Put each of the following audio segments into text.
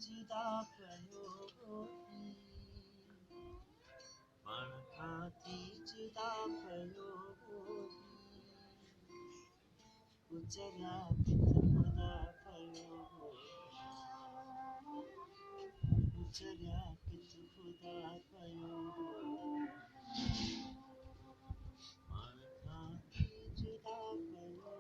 जुदा कयो पाण खां जुदा कयो गुज़रिया किथ ख़ुदा कयो गुज़रिया किथ ख़ुदा कयो पाण खां जुदा कयो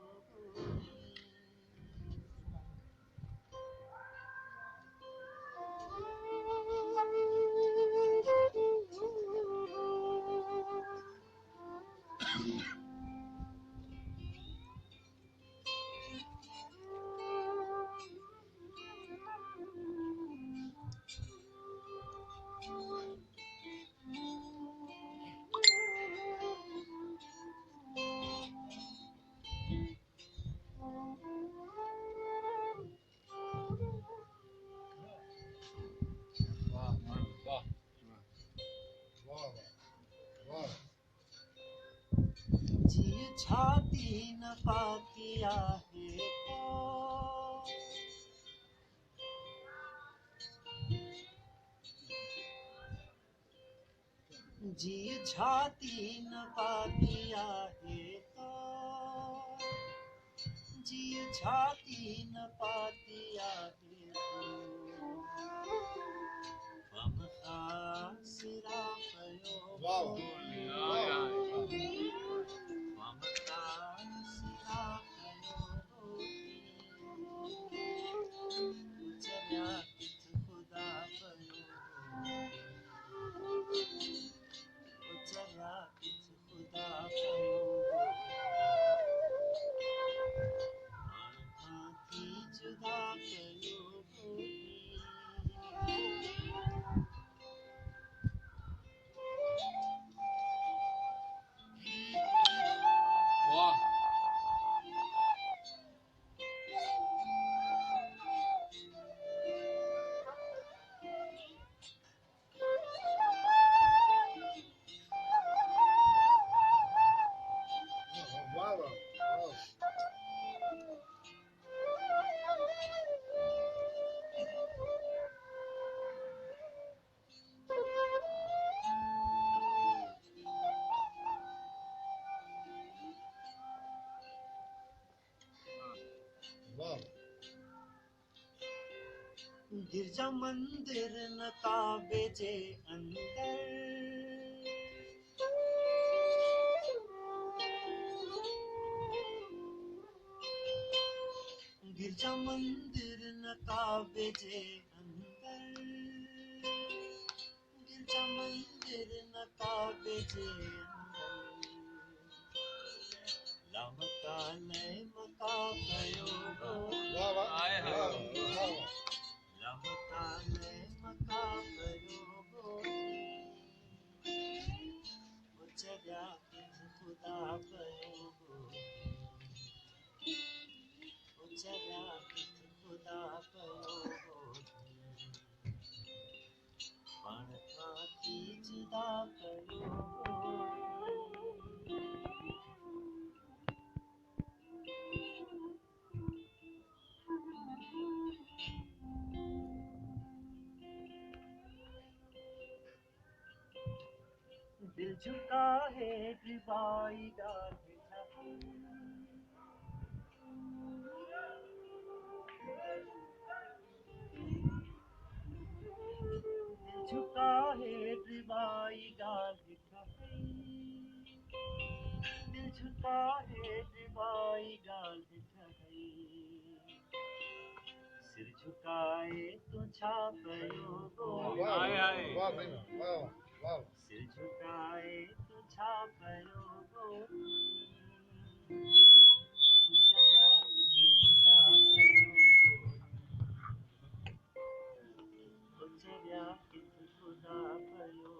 जी छाती न पाती आहे को जी छाती न पाती आहे को जी छाती न पाती आहे कम खासिरा कयो कम खासिरा कयो गुज़रिया किथ ख़ुदा कयो गुज़रिया किथ ख़ुदा कयो पाण खां थी जुदा कयो गिरजा मंदिर न काबे जे अंदर गिरजा मंदिर न काबे जे अंदर गिरजा मंदिर न काबे जे अंदर लामका नए मका कयो लामका नए मका कयो गुज़रिया किथ ख़ुदा कयो गुज़रिया किथ ख़ुदा कयो पाण खां थी जुदा कयो दिल झुका है डिबाई ॻाल्हि दिल झुका है डिबाई ॻाल्हि दिल झुका है डिबाई ॻाल्हि सिर झुकाए तूं छा कयो सिर झुकाए तूं छा कयो गुज़रिया किथ ख़ुदा कयो गुज़रिया किथ ख़ुदा कयो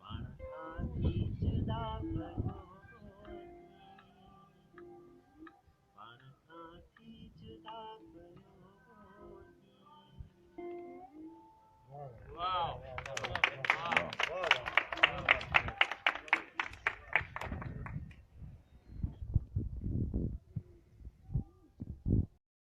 पाण खां थी जुदा कयो पाण खां थी जुदा कयो